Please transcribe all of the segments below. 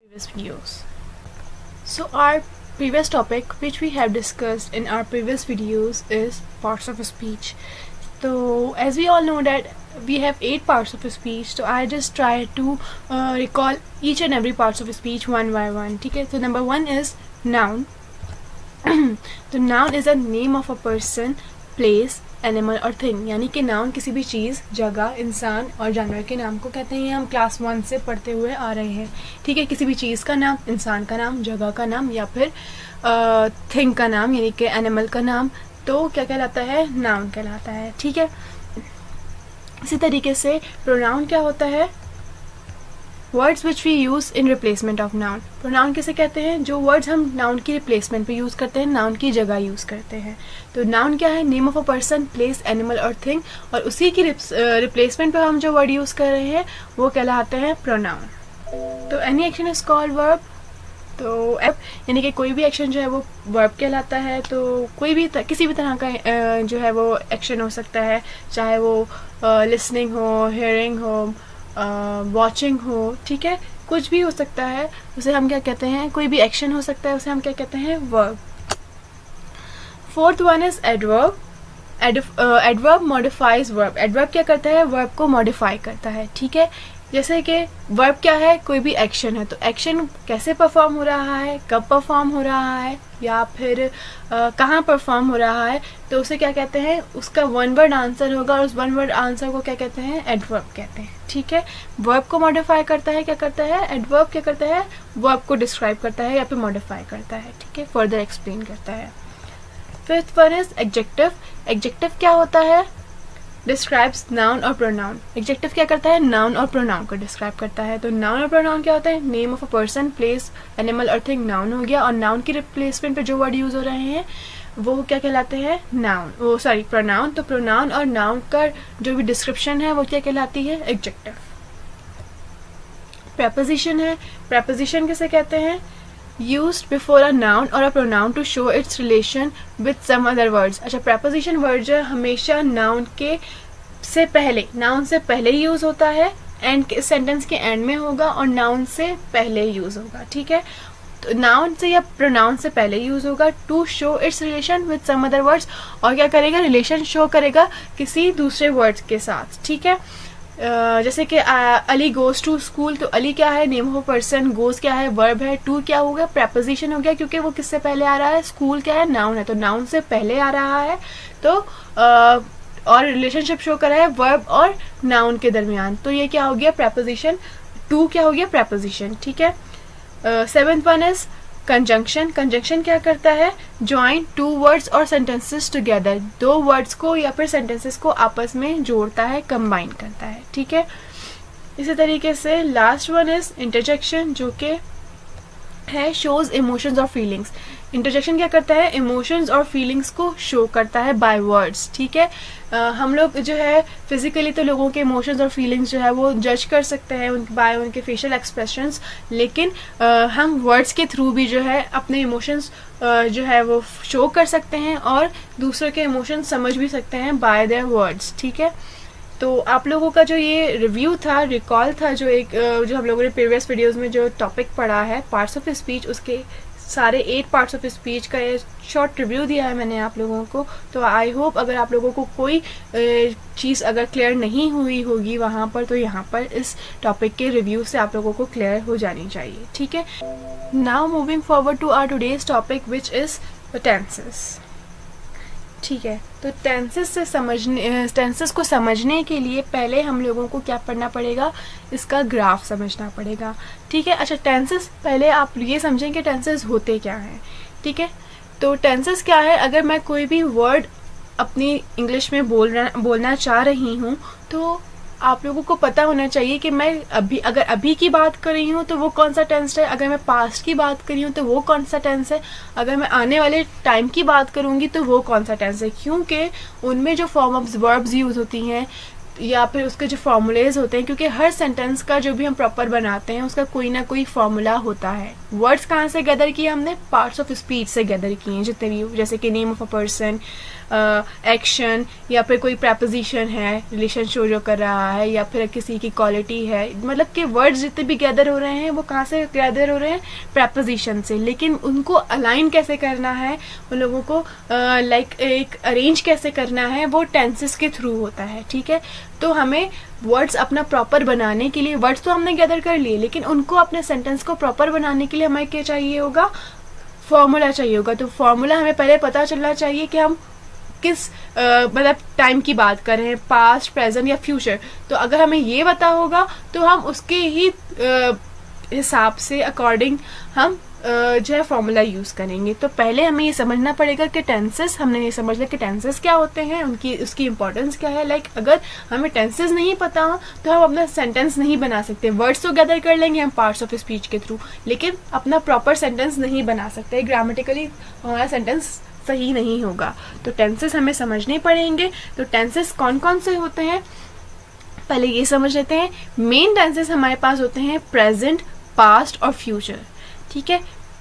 previous videos. So our previous topic which we have discussed in our previous videos is parts of speech. So as we all know that we have 8 parts of speech, so I just try to recall each and every parts of speech one by one. Okay, so number 1 is noun. तो noun is a name of a person, place, animal और thing, यानी कि noun किसी भी चीज़, जगह, इंसान और जानवर के नाम को कहते हैं। हम क्लास 1 से पढ़ते हुए आ रहे हैं। ठीक है, किसी भी चीज़ का नाम, इंसान का नाम, जगह का नाम या फिर थिंग का नाम यानी कि एनिमल का नाम, तो क्या कहलाता है? नाउन कहलाता है। ठीक है, इसी तरीके से प्रोनाउन क्या होता है? Words which we use in replacement of noun. Pronoun किसे कहते हैं? जो वर्ड्स हम नाउन की रिप्लेसमेंट पे यूज़ करते हैं, नाउन की जगह यूज़ करते हैं। तो नाउन क्या है? Name of a person, place, animal और थिंग, और उसी की रिप्लेसमेंट पे हम जो वर्ड यूज़ कर रहे हैं वो कहलाते हैं प्रोनाउन। तो any action is called verb. तो यानी कि कोई भी एक्शन जो है वो वर्ब कहलाता है। तो कोई भी किसी भी तरह का जो है वो एक्शन हो सकता है, चाहे वो लिसनिंग हो, हेयरिंग हो, वॉचिंग हो, ठीक है, कुछ भी हो सकता है, उसे हम क्या कहते हैं? कोई भी एक्शन हो सकता है, उसे हम क्या कहते हैं? Verb. Fourth one is adverb. Adverb modifies verb. Adverb क्या करता है? वर्ब को मॉडिफाई करता है। ठीक है, जैसे कि वर्ब क्या है? कोई भी एक्शन है, तो एक्शन कैसे परफॉर्म हो रहा है, कब परफॉर्म हो रहा है, या फिर कहाँ परफॉर्म हो रहा है, तो उसे क्या कहते हैं? उसका वन वर्ड आंसर होगा और उस वन वर्ड आंसर को क्या कहते हैं? एडवर्ब कहते हैं। ठीक है, वर्ब को मॉडिफाई करता है, क्या करता है? एडवर्ब क्या करता है? वर्ब को डिस्क्राइब करता है या फिर मॉडिफाई करता है। ठीक है, फर्दर एक्सप्लेन करता है। Fifth one is adjective. Adjective क्या होता है? डिस्क्राइब्स नाउन और प्रोनाउन। एडजेक्टिव क्या करता है? नाउन और प्रोनाउन को डिस्क्राइब करता है। तो नाउन और प्रोनाउन क्या होता है? Name of a person, place, animal और थिंग नाउन हो गया, और नाउन की रिप्लेसमेंट पे जो वर्ड यूज हो रहे हैं वो क्या कहलाते हैं? नाउन, वो सॉरी प्रोनाउन। तो प्रोनाउन और नाउन का जो भी डिस्क्रिप्शन है वो क्या कहलाती है? एडजेक्टिव। प्रेपोजिशन है। प्रेपोजिशन किसे कहते हैं? Used before a noun or a pronoun to show its relation with some other words। अच्छा, preposition word जो हमेशा नाउन के से पहले, नाउन से पहले यूज होता है, एंड सेंटेंस के एंड में होगा और नाउन से पहले यूज होगा। ठीक है, तो नाउन से या प्रोनाउन से पहले यूज होगा to show its relation with some other words, और क्या करेगा? रिलेशन शो करेगा किसी दूसरे वर्ड्स के साथ। ठीक है, जैसे कि अली गोज टू स्कूल, तो अली क्या है? नेम ऑफ पर्सन, गोज क्या है? वर्ब है, टू क्या हो गया? प्रेपोजिशन हो गया, क्योंकि वो किससे पहले आ रहा है? स्कूल क्या है? नाउन है, तो नाउन से पहले आ रहा है। तो और रिलेशनशिप शो कर रहा है वर्ब और नाउन के दरमियान, तो ये क्या हो गया? प्रेपोजिशन। टू क्या हो गया? प्रेपोजिशन। ठीक है, seventh one is conjunction. Conjunction क्या करता है? ज्वाइन टू वर्ड्स और सेंटेंसेस टुगेदर। दो वर्ड्स को या फिर सेंटेंसेस को आपस में जोड़ता है, कंबाइन करता है। ठीक है, इसी तरीके से लास्ट वन इज इंटरजेक्शन, जो कि है शोज इमोशंस और फीलिंग्स। इंटरजेक्शन क्या करता है? इमोशंस और फीलिंग्स को शो करता है बाय वर्ड्स। ठीक है, हम लोग जो है फिजिकली तो लोगों के इमोशंस और फीलिंग्स जो है वो जज कर सकते हैं बाय उनके फेशियल एक्सप्रेशंस, लेकिन हम वर्ड्स के थ्रू भी जो है अपने इमोशंस जो है वो शो कर सकते हैं और दूसरों के इमोशंस समझ भी सकते हैं बाय देयर वर्ड्स। ठीक है, तो आप लोगों का जो ये रिव्यू था, रिकॉल था, जो एक जो हम लोगों ने प्रीवियस वीडियोस में जो टॉपिक पढ़ा है पार्ट्स ऑफ स्पीच, उसके सारे 8 पार्ट्स ऑफ स्पीच का ये शॉर्ट रिव्यू दिया है मैंने आप लोगों को। तो आई होप अगर आप लोगों को कोई चीज़ अगर क्लियर नहीं हुई होगी वहाँ पर, तो यहाँ पर इस टॉपिक के रिव्यू से आप लोगों को क्लियर हो जानी चाहिए। ठीक है, now moving forward to our today's topic which is tenses. ठीक है, तो टेंसेस को समझने के लिए पहले हम लोगों को क्या पढ़ना पड़ेगा? इसका ग्राफ समझना पड़ेगा। ठीक है, अच्छा टेंसेस, पहले आप ये समझें कि टेंसेस होते क्या हैं। ठीक है, तो टेंसेस क्या है? अगर मैं कोई भी वर्ड अपनी इंग्लिश में बोलना चाह रही हूँ, तो आप लोगों को पता होना चाहिए कि मैं अगर अभी की बात कर रही हूँ तो वो कौन सा टेंस है, अगर मैं पास्ट की बात कर रही हूँ तो वो कौन सा टेंस है, अगर मैं आने वाले टाइम की बात करूँगी तो वो कौन सा टेंस है, क्योंकि उनमें जो फॉर्म ऑफ वर्ब्स यूज़ होती हैं या फिर उसके जो फॉर्मूलेज होते हैं, क्योंकि हर सेंटेंस का जो भी हम प्रॉपर बनाते हैं उसका कोई ना कोई फॉर्मूला होता है। वर्ड्स कहाँ से गैदर किए हमने, पार्ट्स ऑफ स्पीच से गैदर किए हैं जितने भी, जैसे कि name of a person, action, या फिर कोई प्रैपोजिशन है रिलेशन शो जो कर रहा है, या फिर किसी की क्वालिटी है, मतलब कि वर्ड्स जितने भी गैदर हो रहे हैं वो कहाँ से गैदर हो रहे हैं, प्रैपोजिशन से। लेकिन उनको अलाइन कैसे करना है, उन लोगों को लाइक एक अरेंज कैसे करना है, वो टेंसेस के थ्रू होता है, ठीक है। तो हमें वर्ड्स अपना प्रॉपर बनाने के लिए, वर्ड्स तो हमने गैदर कर लिए, लेकिन उनको अपने सेंटेंस को प्रॉपर बनाने के लिए हमें क्या चाहिए होगा, फॉर्मूला चाहिए होगा। तो फॉर्मूला हमें पहले पता चलना चाहिए कि हम किस मतलब टाइम की बात कर रहे हैं, पास्ट, प्रेजेंट या फ्यूचर। तो अगर हमें ये पता होगा तो हम उसके ही हिसाब से अकॉर्डिंग हम जो है फॉर्मूला यूज़ करेंगे। तो पहले हमें ये समझना पड़ेगा कि टेंसेस, हमने ये समझ लिया कि टेंसेस क्या होते हैं, उसकी इंपॉर्टेंस क्या है। लाइक अगर हमें टेंसेस नहीं पता हो तो हम अपना सेंटेंस नहीं बना सकते। वर्ड्स तो गैदर कर लेंगे हम पार्ट्स ऑफ स्पीच के थ्रू, लेकिन अपना प्रॉपर सेंटेंस नहीं बना सकते, ग्रामेटिकली हमारा सेंटेंस सही नहीं होगा। तो टेंसेस हमें समझने पड़ेंगे। तो टेंसेस कौन कौन से होते हैं पहले ये समझ लेते हैं। मेन टेंसेस हमारे पास होते हैं प्रेजेंट, पास्ट और फ्यूचर, ठीक है।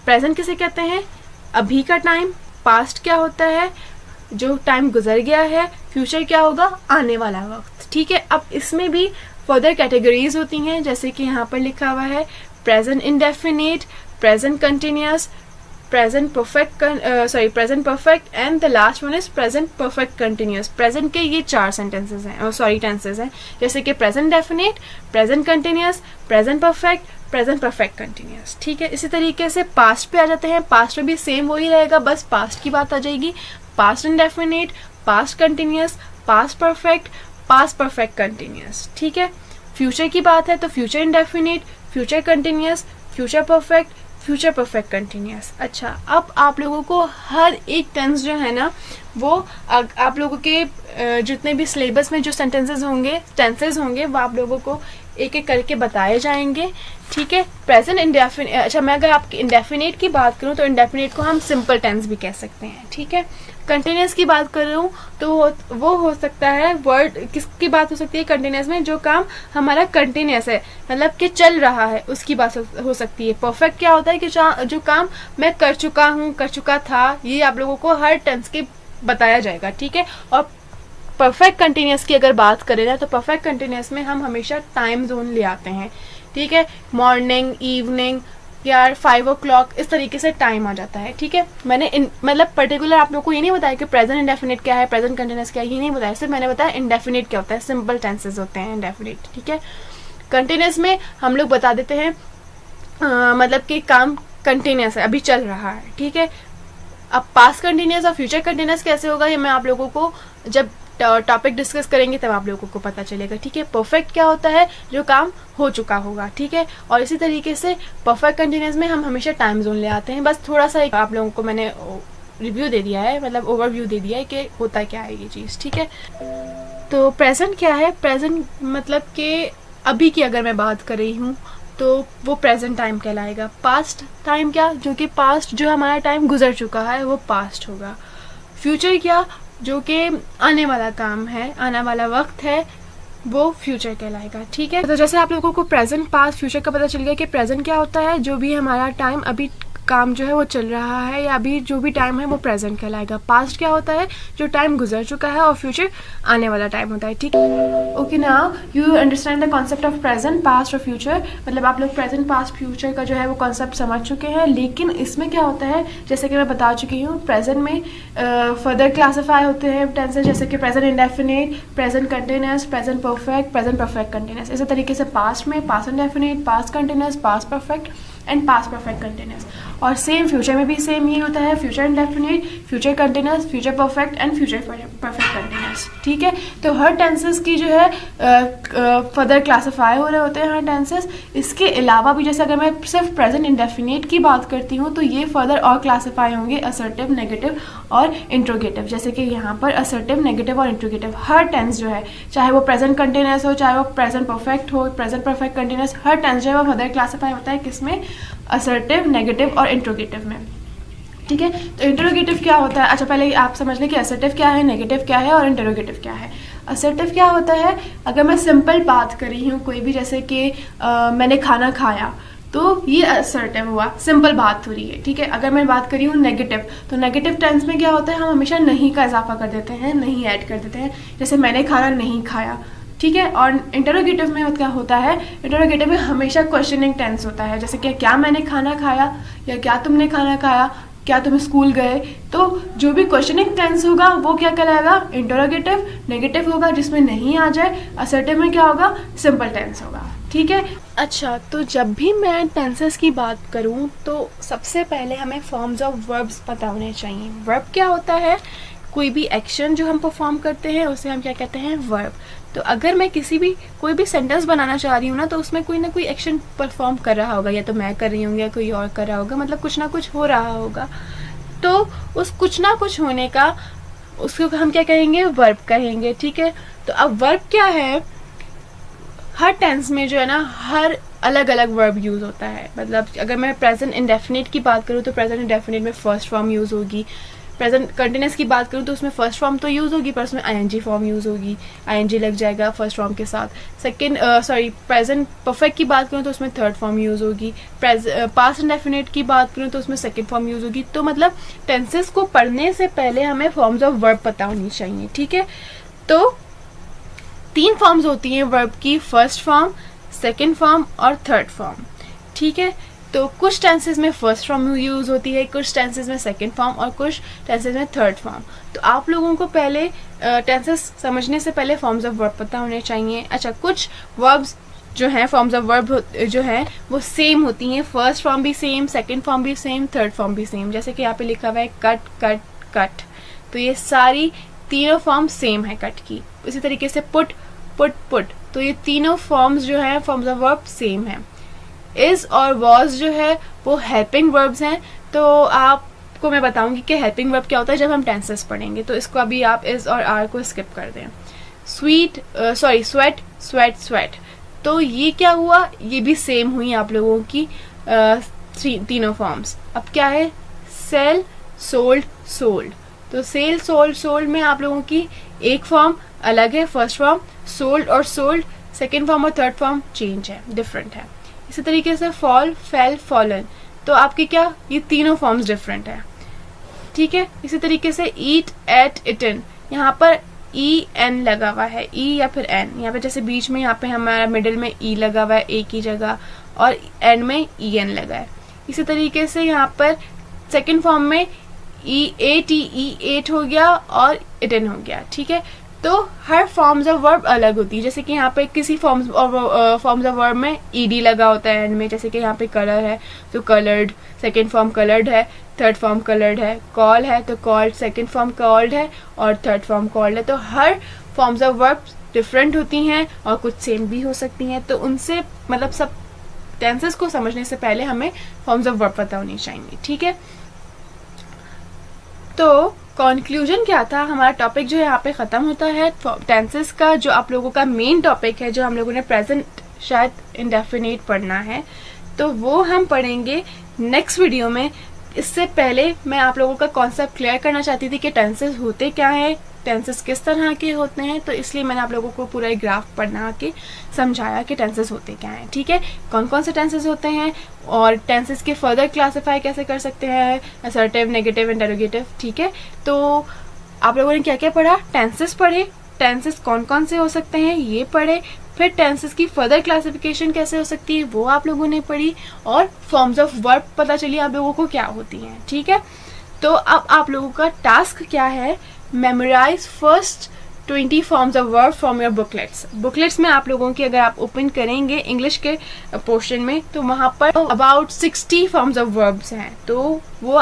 प्रेजेंट किसे कहते हैं, अभी का टाइम। पास्ट क्या होता है, जो टाइम गुजर गया है। फ्यूचर क्या होगा, आने वाला वक्त, ठीक है। अब इसमें भी फर्दर कैटेगरीज होती हैं, जैसे कि यहाँ पर लिखा हुआ है present indefinite, present continuous, present perfect and the last one is present perfect continuous. Present के ये 4 सेंटेंसेस हैं, टेंसेस हैं, जैसे कि present definite, present continuous, present perfect continuous, ठीक है। इसी तरीके से पास्ट पे आ जाते हैं। पास्ट में भी सेम वही रहेगा, बस पास्ट की बात आ जाएगी। Past indefinite, past continuous, past perfect continuous, ठीक है। फ्यूचर की बात है तो future indefinite, future continuous, future perfect continuous. अच्छा, अब आप लोगों को हर एक टेंस जो है ना, वो आप लोगों के जितने भी सिलेबस में जो टेंसेज होंगे वो आप लोगों को एक एक करके बताए जाएंगे, ठीक है। प्रेजेंट इंडेफिनिट, अच्छा मैं अगर आपकी इंडेफिनिट की बात करूं तो इंडेफिनिट को हम सिंपल टेंस भी कह सकते हैं, ठीक है। कंटिन्यूअस की बात कर रहा हूँ तो वो हो सकता है, वर्ड किसकी बात हो सकती है कंटिन्यूअस में, जो काम हमारा कंटिन्यूअस है, मतलब कि चल रहा है, उसकी बात हो सकती है। परफेक्ट क्या होता है कि जो काम मैं कर चुका था, ये आप लोगों को हर टेंस के बताया जाएगा, ठीक है। और परफेक्ट कंटिन्यूअस की अगर बात करें ना, तो परफेक्ट कंटिन्यूअस में हम हमेशा टाइम जोन ले आते हैं, ठीक है। मॉर्निंग, इवनिंग या 5 o'clock, इस तरीके से टाइम आ जाता है, ठीक है। मैंने मतलब पर्टिकुलर आप लोग को ये नहीं बताया कि प्रेजेंट इंडेफिनिट क्या है, प्रेजेंट कंटिन्यूअस क्या है, ये नहीं बताया, सिर्फ मैंने बताया इंडेफिनिट क्या होता है। सिंपल टेंसेज होते हैं इंडेफिनिट, ठीक है। कंटिन्यूअस में हम लोग बता देते हैं मतलब कि काम कंटिन्यूअस है, अभी चल रहा है, ठीक है। अब पास्ट कंटिन्यूअस और फ्यूचर कंटिन्यूअस कैसे होगा, ये मैं आप लोगों को जब टॉपिक डिस्कस करेंगे तब आप लोगों को पता चलेगा, ठीक है। परफेक्ट क्या होता है, जो काम हो चुका होगा, ठीक है। और इसी तरीके से परफेक्ट कंटिन्यूअस में हम हमेशा टाइम जोन ले आते हैं। बस थोड़ा सा आप लोगों को मैंने रिव्यू दे दिया है, मतलब ओवरव्यू दे दिया है कि होता क्या है ये चीज़, ठीक है। तो प्रेजेंट क्या है, प्रेजेंट मतलब कि अभी की अगर मैं बात कर रही हूँ तो वो प्रेजेंट टाइम कहलाएगा। पास्ट टाइम क्या, जो कि पास्ट जो हमारा टाइम गुजर चुका है वो पास्ट होगा। फ्यूचर क्या, जो कि आने वाला काम है, आने वाला वक्त है, वो फ्यूचर कहलाएगा, ठीक है। तो जैसे आप लोगों को प्रेजेंट, पास्ट, फ्यूचर का पता चल गया कि प्रेजेंट क्या होता है, जो भी हमारा टाइम अभी काम जो है वो चल रहा है या अभी जो भी टाइम है वो प्रेजेंट कहलाएगा। पास्ट क्या होता है, जो टाइम गुजर चुका है, और फ्यूचर आने वाला टाइम होता है, ठीक है। Okay, now you understand the concept of present, past और फ्यूचर। मतलब आप लोग प्रेजेंट, पास्ट, फ्यूचर का जो है वो कॉन्सेप्ट समझ चुके हैं। लेकिन इसमें क्या होता है, जैसे कि मैं बता चुकी हूँ, प्रेजेंट में फर्दर क्लासीफाई होते हैं टेंसेस, जैसे कि present indefinite, present continuous, present perfect continuous. इसी तरीके से पास्ट में past indefinite, past continuous, past perfect and past perfect continuous. और सेम फ्यूचर में भी सेम ही होता है, future indefinite, future continuous, future perfect and future perfect continuous, ठीक है। तो हर टेंसेस की जो है फर्दर क्लासीफाई हो रहे होते हैं हर टेंसेस। इसके अलावा भी जैसे अगर मैं सिर्फ प्रेजेंट इंडेफिनिट की बात करती हूँ तो ये फर्दर और क्लासीफाई होंगे असर्टिव, नेगेटिव और इंट्रोगेटिव। जैसे कि यहाँ पर असर्टिव, नेगेटिव और इंट्रोगेटिव हर टेंस जो है, चाहे वो प्रेजेंट कंटिन्यूअस हो, चाहे वो प्रेजेंट परफेक्ट हो, प्रेजेंट परफेक्ट कंटिन्यूअस, हर टेंस जो है वो फर्दर क्लासीफाई होता है किसमें, असर्टिव, नेगेटिव और इंट्रोगेटिव में, ठीक है। तो इंटरोगेटिव क्या होता है, अच्छा पहले आप समझ लें कि असर्टिव क्या है, नेगेटिव क्या है और इंटरोगेटिव क्या है। असर्टिव क्या होता है, अगर मैं सिंपल बात कर रही हूँ कोई भी, जैसे कि मैंने खाना खाया, तो ये असर्टिव हुआ, सिंपल बात हो रही है, ठीक है। अगर मैं बात करी हूँ नेगेटिव, तो नेगेटिव टेंस में क्या होता है, हम हमेशा नहीं का इजाफा कर देते हैं, नहीं ऐड कर देते हैं, जैसे मैंने खाना नहीं खाया, ठीक है। और इंटरोगेटिव में क्या होता है, इंटरोगेटिव में हमेशा क्वेश्चनिंग टेंस होता है, जैसे कि क्या मैंने खाना खाया, या क्या तुमने खाना खाया, क्या तुम स्कूल गए। तो जो भी क्वेश्चनिंग टेंस होगा वो क्या कहलाएगा, इंटरोगेटिव। नेगेटिव होगा जिसमें नहीं आ जाए, असर्टिव में क्या होगा, सिंपल टेंस होगा, ठीक है। अच्छा, तो जब भी मैं टेंसेस की बात करूं तो सबसे पहले हमें फॉर्म्स ऑफ वर्ब्स पता होने चाहिए। वर्ब क्या होता है, कोई भी एक्शन जो हम परफॉर्म करते हैं उसे हम क्या कहते हैं, वर्ब। तो अगर मैं कोई भी सेंटेंस बनाना चाह रही हूँ ना, तो उसमें कोई ना कोई एक्शन परफॉर्म कर रहा होगा, या तो मैं कर रही हूँ या कोई और कर रहा होगा, मतलब कुछ ना कुछ हो रहा होगा। तो उस कुछ ना कुछ होने का, उसको हम क्या कहेंगे, वर्ब कहेंगे, ठीक है। तो अब वर्ब क्या है, हर टेंस में जो है ना, हर अलग अलग वर्ब यूज होता है। मतलब अगर मैं प्रेजेंट इंडेफिनिट की बात करूँ तो प्रेजेंट इंडेफिनिट में फर्स्ट फॉर्म यूज होगी। प्रेजेंट कंटिन्यूस की बात करूँ तो उसमें फर्स्ट फॉर्म तो यूज होगी, पर उसमें आईएनजी फॉर्म यूज होगी, आईएनजी लग जाएगा फर्स्ट फॉर्म के साथ। प्रेजेंट परफेक्ट की बात करूँ तो उसमें थर्ड फॉर्म यूज होगी। पास्ट इंडेफिनिट की बात करूँ तो उसमें सेकंड फॉर्म यूज होगी। तो मतलब टेंसेस को पढ़ने से पहले हमें फॉर्म्स ऑफ वर्ब पता होनी चाहिए, ठीक है। तो 3 फॉर्म्स होती हैं वर्ब की, फर्स्ट फॉर्म, सेकंड फॉर्म और थर्ड फॉर्म, ठीक है। तो कुछ टेंसेस में फर्स्ट फॉर्म यूज होती है, कुछ टेंसेस में सेकंड फॉर्म और कुछ टेंसेस में थर्ड फॉर्म। तो आप लोगों को पहले टेंसेस समझने से पहले फॉर्म्स ऑफ वर्ब पता होने चाहिए। अच्छा, कुछ वर्ब्स जो हैं, फॉर्म्स ऑफ वर्ब जो हैं वो सेम होती हैं, फर्स्ट फॉर्म भी सेम, सेकंड फॉर्म भी सेम, थर्ड फॉर्म भी सेम। जैसे कि यहाँ पे लिखा हुआ है कट कट कट, तो ये सारी तीनों फॉर्म सेम है कट की। इसी तरीके से पुट पुट पुट, तो ये तीनों फॉर्म्स जो हैं, फॉर्म्स ऑफ वर्ब सेम है। इज और वॉज जो है वो हेल्पिंग वर्ब्स हैं। तो आपको मैं बताऊंगी कि हेल्पिंग वर्ब क्या होता है जब हम टेंसेस पढ़ेंगे, तो इसको अभी आप इज और आर को स्किप कर दें। स्वेट स्वेट स्वेट, तो ये क्या हुआ, ये भी सेम हुई आप लोगों की तीनों फॉर्म्स। अब क्या है, सेल सोल्ड सोल्ड, तो सेल सोल्ड सोल्ड में आप लोगों की एक फॉर्म अलग है, फर्स्ट फॉर्म, सोल्ड और सोल्ड सेकेंड फॉर्म और थर्ड फॉर्म चेंज है, डिफरेंट है। इसी तरीके से फॉल फेल फॉलन, तो आपकी क्या, ये तीनों फॉर्म्स डिफरेंट है, ठीक है। इसी तरीके से ईट एट इटन, यहाँ पर ई एन लगा हुआ है, ई या फिर एन, यहाँ पे जैसे बीच में यहाँ पे हमारा मिडिल में ई लगा हुआ है एक ही जगह, और एंड में ई एन लगा है। इसी तरीके से यहाँ पर सेकेंड फॉर्म में ई ए टी ई एट हो गया और इटन हो गया, ठीक है। तो हर फॉर्म्स ऑफ वर्ब अलग होती है, जैसे कि यहाँ पे किसी फॉर्म्स ऑफ वर्ब में ईडी लगा होता है एंड में, जैसे कि यहाँ पे कलर है तो कलर्ड, सेकंड फॉर्म कलर्ड है, थर्ड फॉर्म कलर्ड है। कॉल है तो कॉल्ड, सेकंड फॉर्म कॉल्ड है और थर्ड फॉर्म कॉल्ड है। तो her forms of verb different होती हैं और कुछ सेम भी हो सकती हैं। तो उनसे मतलब सब टेंसेस को समझने से पहले हमें फॉर्म्स ऑफ वर्ब पता होनी चाहिए, ठीक है। तो कंक्लूजन क्या था, हमारा टॉपिक जो है यहाँ पे खत्म होता है टेंसेस का। जो आप लोगों का मेन टॉपिक है, जो हम लोगों ने प्रेजेंट शायद इंडेफिनिट पढ़ना है, तो वो हम पढ़ेंगे नेक्स्ट वीडियो में। इससे पहले मैं आप लोगों का कॉन्सेप्ट क्लियर करना चाहती थी कि टेंसेस होते क्या हैं, टेंसेस किस तरह के होते हैं, तो इसलिए मैंने आप लोगों को पूरा एक ग्राफ बना के समझाया कि टेंसेस होते क्या हैं, ठीक है। कौन कौन से टेंसेस होते हैं और टेंसेस के फर्दर क्लासीफाई कैसे कर सकते हैं, असर्टिव, नेगेटिव, इंटरोगेटिव, ठीक है। तो आप लोगों ने क्या क्या पढ़ा, टेंसेस पढ़े, टेंसेस कौन कौन से हो सकते हैं ये पढ़े, फिर टेंसेस की फर्दर क्लासिफिकेशन कैसे हो सकती है वो आप लोगों ने पढ़ी, और फॉर्म्स ऑफ वर्ब पता चली आप लोगों को क्या होती हैं, ठीक है। तो अब आप लोगों का टास्क क्या है, memorise first 20 forms of verb from your booklets में आप लोगों की अगर आप ओपन करेंगे इंग्लिश के पोर्शन में, तो वहां पर अबाउट 60 फॉर्म्स ऑफ वर्ब्स हैं। तो वो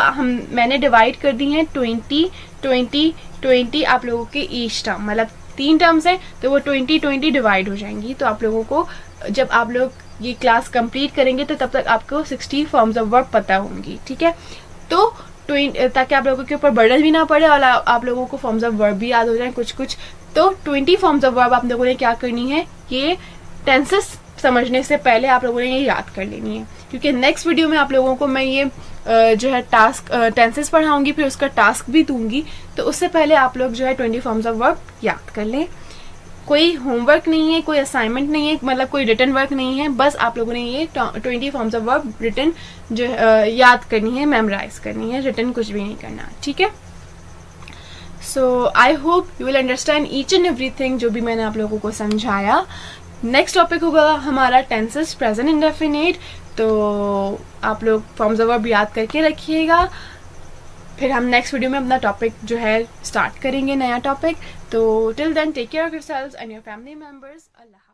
मैंने डिवाइड कर दी हैं 20 आप लोगों के ईच टर्म, मतलब 3 टर्म्स हैं तो वो 20 डिवाइड हो जाएंगी। तो आप लोगों को जब आप लोग ये क्लास कंप्लीट करेंगे तो तब तक आपको 60 फॉर्म्स ऑफ वर्ब पता होंगी, ठीक है। तो ताकि आप लोगों के ऊपर बर्डन भी ना पड़े और आप लोगों को फॉर्म्स ऑफ वर्ब भी याद हो जाए कुछ कुछ। तो 20 फॉर्म्स ऑफ वर्ब आप लोगों ने क्या करनी है, ये टेंसेस समझने से पहले आप लोगों ने ये याद कर लेनी है, क्योंकि नेक्स्ट वीडियो में आप लोगों को मैं ये जो है टास्क टेंसेस पढ़ाऊंगी, फिर उसका टास्क भी दूंगी। तो उससे पहले आप लोग जो है 20 फॉर्म्स ऑफ वर्ब याद कर लें। कोई होमवर्क नहीं है, कोई असाइनमेंट नहीं है, मतलब कोई रिटन वर्क नहीं है, बस आप लोगों ने ये 20 फॉर्म्स ऑफ वर्ब रिटन जो याद करनी है, मेमोराइज करनी है, रिटन कुछ भी नहीं करना, ठीक है। So I hope you will understand each and everything जो भी मैंने आप लोगों को समझाया। नेक्स्ट टॉपिक होगा हमारा टेंसेस प्रेजेंट इंडेफिनिट, तो आप लोग फॉर्म्स ऑफ वर्ब याद करके रखिएगा। फिर हम नेक्स्ट वीडियो में अपना टॉपिक जो है स्टार्ट करेंगे, नया टॉपिक। तो till then take care of yourselves and your family members. Allah.